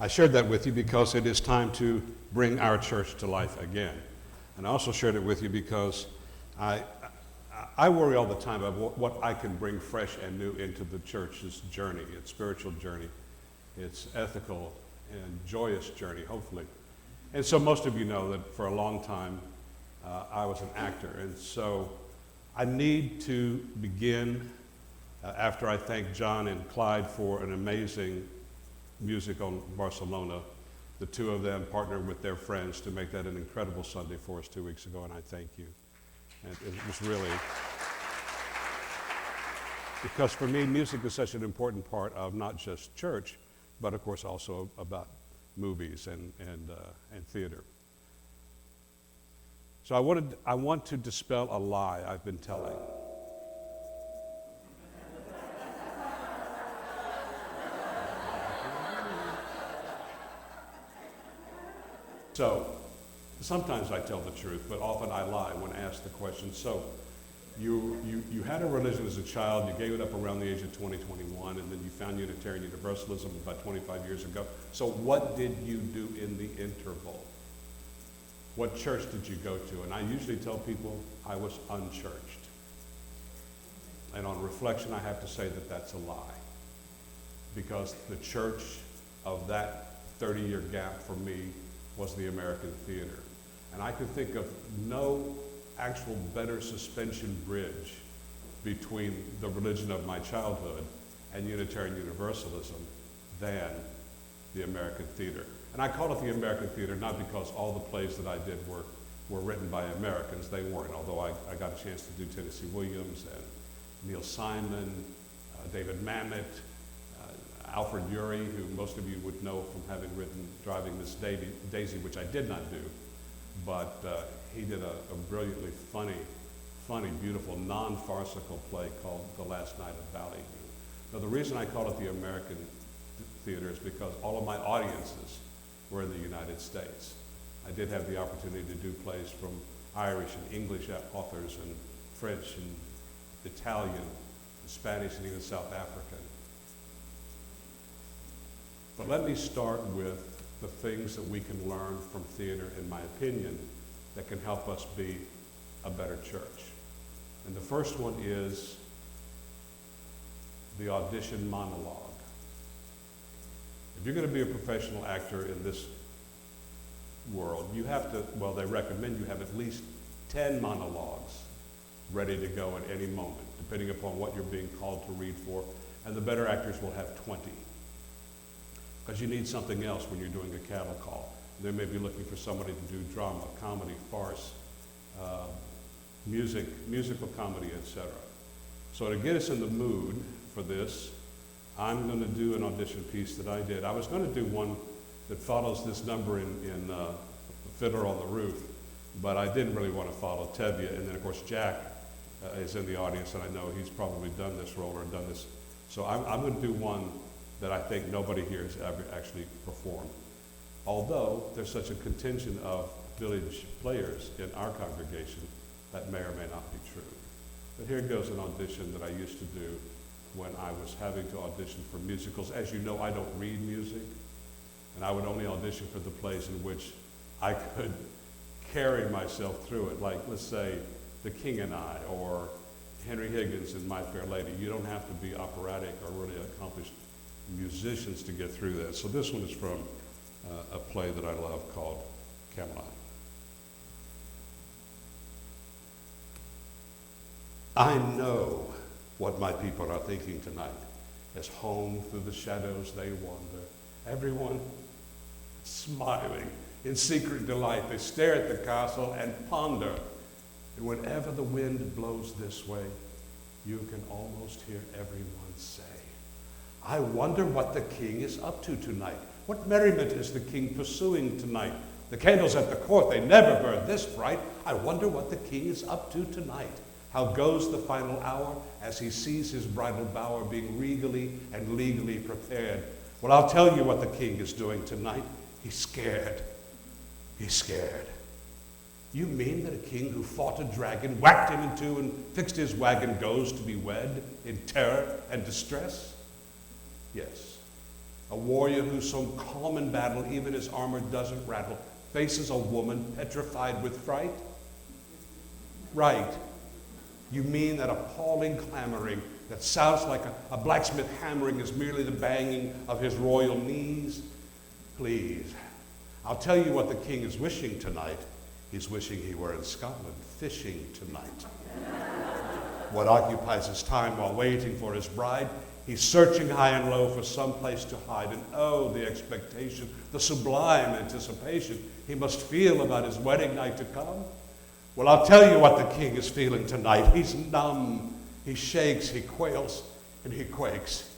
I shared that with you because it is time to bring our church to life again. And I also shared it with you because I worry all the time about what I can bring fresh and new into the church's journey, its spiritual journey, its ethical and joyous journey, hopefully. And so most of you know that for a long time I was an actor, and so I need to begin after I thank John and Clyde for an amazing musical in Barcelona. The two of them partnered with their friends to make that an incredible Sunday for us 2 weeks ago, and I thank you. And it was really, because for me, music is such an important part of not just church, but of course also about movies and theater. So I want to dispel a lie I've been telling. So, sometimes I tell the truth, but often I lie when asked the question. So, you had a religion as a child, you gave it up around the age of 20, 21, and then you found Unitarian Universalism about 25 years ago. So what did you do in the interval? What church did you go to? And I usually tell people I was unchurched. And on reflection, I have to say that that's a lie. Because the church of that 30-year gap for me was the American theater. And I could think of no actual better suspension bridge between the religion of my childhood and Unitarian Universalism than the American theater. And I call it the American theater not because all the plays that I did were written by Americans. They weren't, although I got a chance to do Tennessee Williams and Neil Simon, David Mamet, Alfred Urey, who most of you would know from having written Driving Miss Daisy, which I did not do, but he did a brilliantly funny, beautiful, non-farcical play called The Last Night at Ballyhoo. Now the reason I call it the American theater is because all of my audiences were in the United States. I did have the opportunity to do plays from Irish and English authors and French and Italian, and Spanish, and even South African. But let me start with the things that we can learn from theater, in my opinion, that can help us be a better church. And the first one is the audition monologue. If you're going to be a professional actor in this world, you have to, well, they recommend you have at least 10 monologues ready to go at any moment, depending upon what you're being called to read for, and the better actors will have 20. Because you need something else when you're doing a cattle call. They may be looking for somebody to do drama, comedy, farce, musical comedy, etc. So to get us in the mood for this, I'm going to do an audition piece that I did. I was going to do one that follows this number in Fiddler on the Roof, but I didn't really want to follow Tevye. And then, of course, Jack is in the audience, and I know he's probably done this role or done this. So I'm going to do one that I think nobody here has ever actually performed. Although there's such a contingent of village players in our congregation, that may or may not be true. But here goes an audition that I used to do when I was having to audition for musicals. As you know, I don't read music, and I would only audition for the plays in which I could carry myself through it, like, let's say, The King and I, or Henry Higgins in My Fair Lady. You don't have to be operatic or really accomplished musicians to get through that. So this one is from a play that I love called Camelot. I know what my people are thinking tonight as home through the shadows they wander. Everyone smiling in secret delight. They stare at the castle and ponder. And whenever the wind blows this way, you can almost hear everyone say, I wonder what the king is up to tonight. What merriment is the king pursuing tonight? The candles at the court, they never burn this bright. I wonder what the king is up to tonight. How goes the final hour as he sees his bridal bower being regally and legally prepared? Well, I'll tell you what the king is doing tonight. He's scared. He's scared. You mean that a king who fought a dragon, whacked him in two, and fixed his wagon goes to be wed in terror and distress? Yes. A warrior who's so calm in battle, even his armor doesn't rattle, faces a woman petrified with fright? Right. You mean that appalling clamoring that sounds like a blacksmith hammering is merely the banging of his royal knees? Please, I'll tell you what the king is wishing tonight. He's wishing he were in Scotland fishing tonight. What occupies his time while waiting for his bride? He's searching high and low for some place to hide. And oh, the expectation, the sublime anticipation he must feel about his wedding night to come. Well, I'll tell you what the king is feeling tonight. He's numb, he shakes, he quails, and he quakes.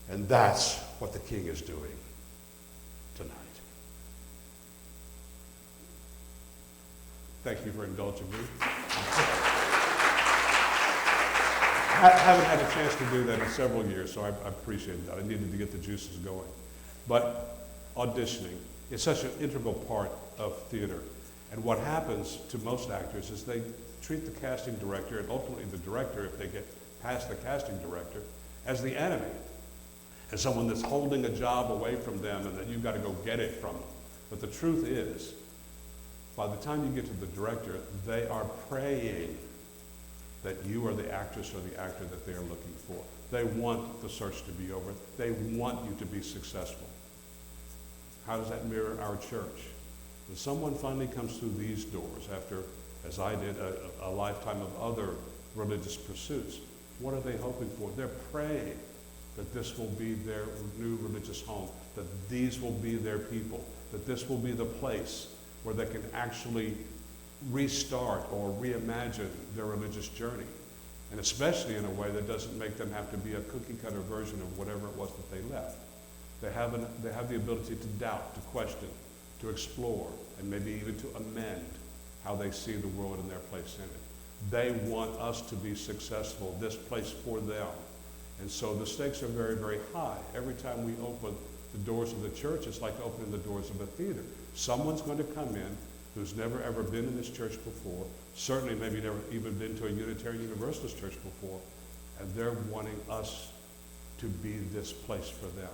And that's what the king is doing tonight. Thank you for indulging me. I haven't had a chance to do that in several years, so I appreciate that. I needed to get the juices going. But auditioning is such an integral part of theater. And what happens to most actors is they treat the casting director, and ultimately the director, if they get past the casting director, as the enemy, as someone that's holding a job away from them and that you've got to go get it from them. But the truth is, by the time you get to the director, they are praying that you are the actress or the actor that they're looking for. They want the search to be over. They want you to be successful. How does that mirror our church? When someone finally comes through these doors after, as I did, a lifetime of other religious pursuits, what are they hoping for? They're praying that this will be their new religious home, that these will be their people, that this will be the place where they can actually restart or reimagine their religious journey, and especially in a way that doesn't make them have to be a cookie-cutter version of whatever it was that they left. They have the ability to doubt, to question, to explore, and maybe even to amend how they see the world and their place in it. They want us to be successful, this place for them. And so the stakes are very, very high. Every time we open the doors of the church, it's like opening the doors of a theater. Someone's going to come in who's never ever been in this church before, certainly maybe never even been to a Unitarian Universalist church before, and they're wanting us to be this place for them.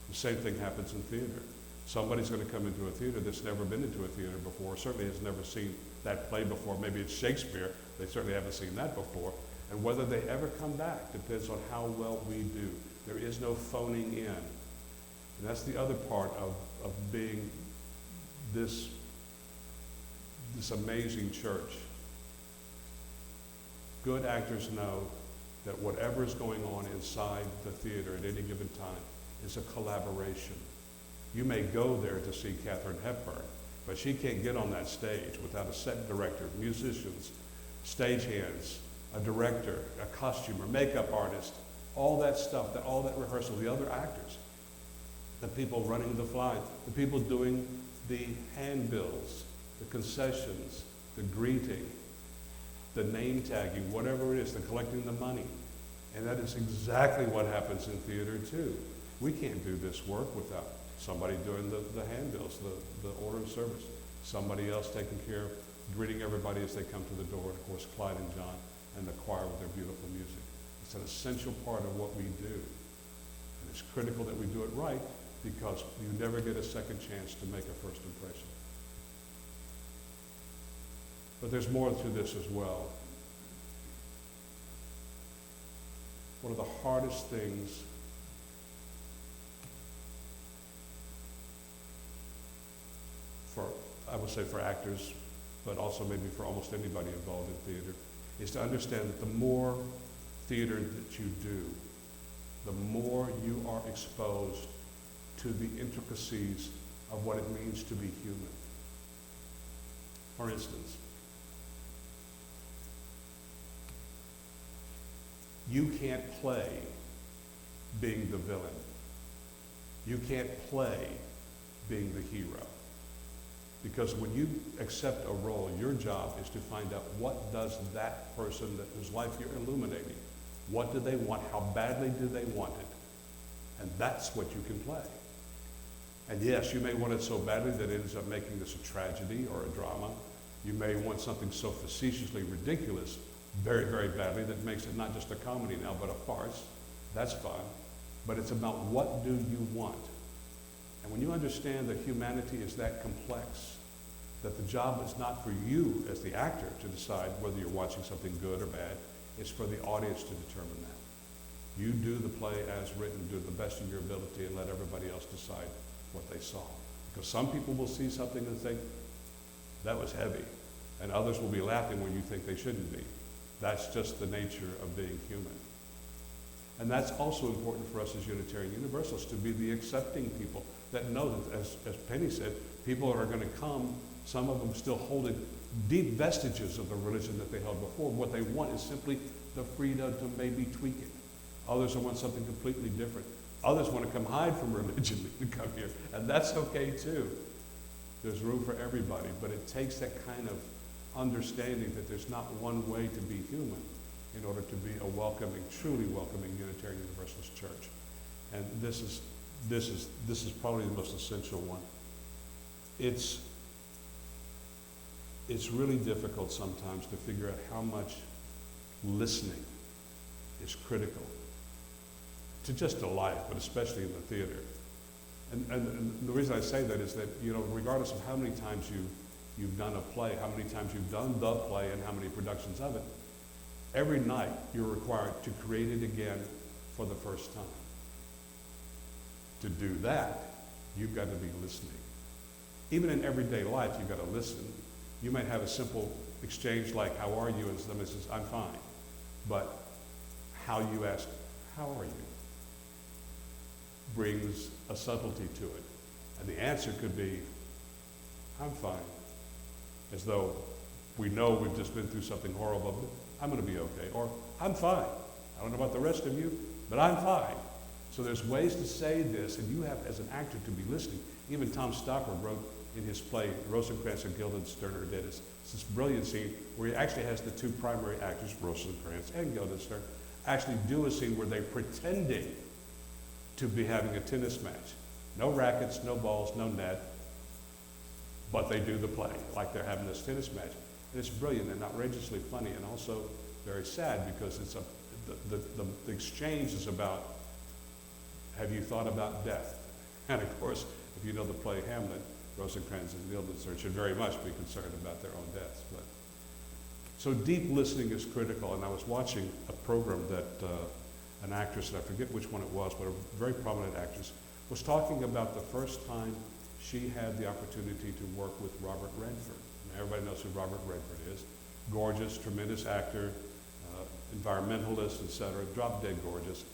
The same thing happens in theater. Somebody's going to come into a theater that's never been into a theater before, certainly has never seen that play before. Maybe it's Shakespeare, they certainly haven't seen that before. And whether they ever come back depends on how well we do. There is no phoning in. And that's the other part of being this amazing church. Good actors know that whatever is going on inside the theater at any given time is a collaboration. You may go there to see Katharine Hepburn, but she can't get on that stage without a set director, musicians, stagehands, a director, a costumer, makeup artist, all that stuff, all that rehearsal, the other actors, the people running the flight, the people doing the handbills, the concessions, the greeting, the name tagging, whatever it is, the collecting the money. And that is exactly what happens in theater too. We can't do this work without somebody doing the handbills, the order of service, somebody else taking care of greeting everybody as they come to the door, and of course Clyde and John and the choir with their beautiful music. It's an essential part of what we do. And it's critical that we do it right, because you never get a second chance to make a first impression. But there's more to this as well. One of the hardest things I would say for actors, but also maybe for almost anybody involved in theater, is to understand that the more theater that you do, the more you are exposed to the intricacies of what it means to be human. For instance, you can't play being the villain. You can't play being the hero. Because when you accept a role, your job is to find out what does that person whose life you're illuminating, what do they want, how badly do they want it? And that's what you can play. And yes, you may want it so badly that it ends up making this a tragedy or a drama. You may want something so facetiously ridiculous very, very badly that makes it not just a comedy now, but a farce. That's fun. but it's about what do you want. And when you understand that humanity is that complex, that the job is not for you as the actor to decide whether you're watching something good or bad, it's for the audience to determine that. You do the play as written, do the best of your ability, and let everybody else decide what they saw. Because some people will see something and think, that was heavy, and others will be laughing when you think they shouldn't be. That's just the nature of being human. And that's also important for us as Unitarian Universalists, to be the accepting people that know that, as Penny said, people are going to come, some of them still holding deep vestiges of the religion that they held before. What they want is simply the freedom to maybe tweak it. Others want something completely different. Others want to come hide from religion and come here, and that's okay too. There's room for everybody, but it takes that kind of understanding that there's not one way to be human in order to be a welcoming, truly welcoming Unitarian Universalist church. And this is probably the most essential one. It's really difficult sometimes to figure out how much listening is critical to just a life, but especially in the theater. And the reason I say that is that, you know, regardless of how many times you've done a play, how many times you've done the play, and how many productions of it, every night you're required to create it again for the first time. To do that, you've got to be listening. Even in everyday life, you've got to listen. You might have a simple exchange like, how are you? And somebody says, I'm fine. But how you ask, how are you? Brings a subtlety to it. And the answer could be, I'm fine. As though we know we've just been through something horrible, but I'm going to be okay. Or, I'm fine. I don't know about the rest of you, but I'm fine. So there's ways to say this, and you have, as an actor, to be listening. Even Tom Stoppard wrote in his play, Rosencrantz and Guildenstern are dead. It's this brilliant scene where he actually has the two primary actors, Rosencrantz and Guildenstern, actually do a scene where they're pretending to be having a tennis match. No rackets, no balls, no net, but they do the play like they're having this tennis match. And it's brilliant and outrageously funny, and also very sad, because it's the exchange is about, have you thought about death? And of course, if you know the play Hamlet, Rosencrantz and Guildenstern should very much be concerned about their own deaths. But so deep listening is critical, and I was watching a program that an actress, and I forget which one it was, but a very prominent actress, was talking about the first time she had the opportunity to work with Robert Redford. And everybody knows who Robert Redford is. Gorgeous, tremendous actor, environmentalist, etc., drop dead gorgeous,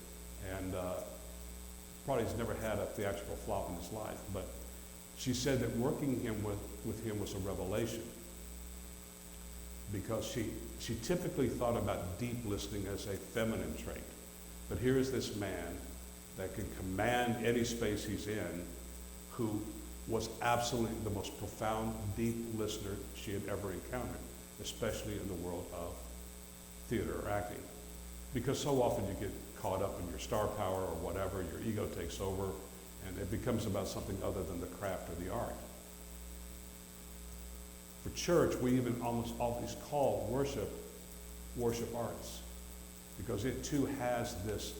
and probably has never had a theatrical flop in his life. But she said that working with him was a revelation, because she typically thought about deep listening as a feminine trait. But here is this man that can command any space he's in, who was absolutely the most profound, deep listener she had ever encountered, especially in the world of theater or acting. Because so often you get caught up in your star power or whatever, your ego takes over, and it becomes about something other than the craft or the art. For church, we even almost always call worship arts, because it too has this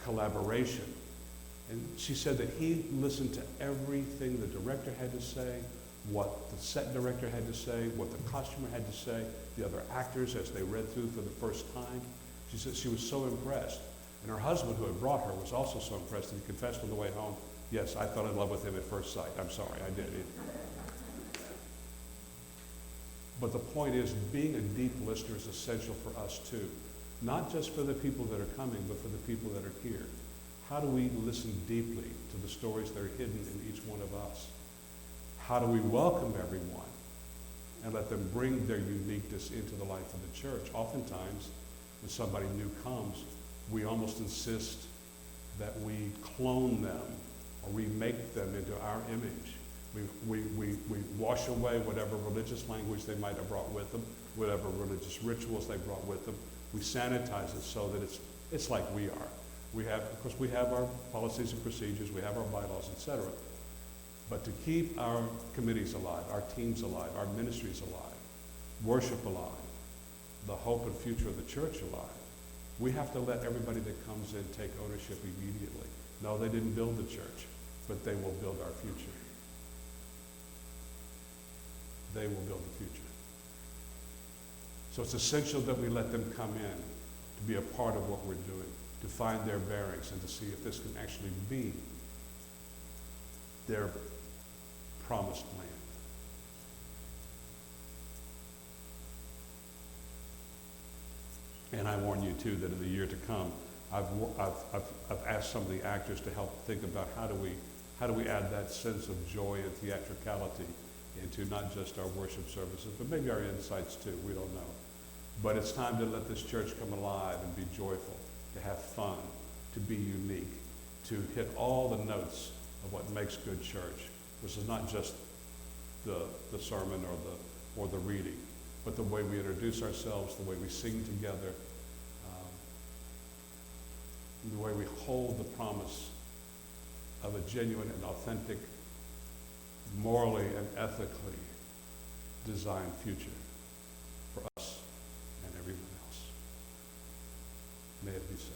collaboration. And she said that he listened to everything the director had to say, what the set director had to say, what the costumer had to say, the other actors as they read through for the first time. She said she was so impressed. And her husband, who had brought her, was also so impressed, and he confessed on the way home, yes, I fell in love with him at first sight. I'm sorry, I did. But the point is, being a deep listener is essential for us too. Not just for the people that are coming, but for the people that are here. How do we listen deeply to the stories that are hidden in each one of us? How do we welcome everyone and let them bring their uniqueness into the life of the church? Oftentimes, when somebody new comes, we almost insist that we clone them or remake them into our image. We wash away whatever religious language they might have brought with them, whatever religious rituals they brought with them. We sanitize it so that it's like we are. Of course, we have our policies and procedures, we have our bylaws, etc. But to keep our committees alive, our teams alive, our ministries alive, worship alive, the hope and future of the church alive, we have to let everybody that comes in take ownership immediately. No, they didn't build the church, but they will build our future. They will build the future. So it's essential that we let them come in to be a part of what we're doing, to find their bearings and to see if this can actually be their promised land. And I warn you too that in the year to come, I've asked some of the actors to help think about how do we add that sense of joy and theatricality into not just our worship services, but maybe our insights too. We don't know. But it's time to let this church come alive and be joyful, to have fun, to be unique, to hit all the notes of what makes good church, which is not just the sermon or the reading, but the way we introduce ourselves, the way we sing together, the way we hold the promise of a genuine and authentic, morally and ethically designed future for us and everyone else. May it be so.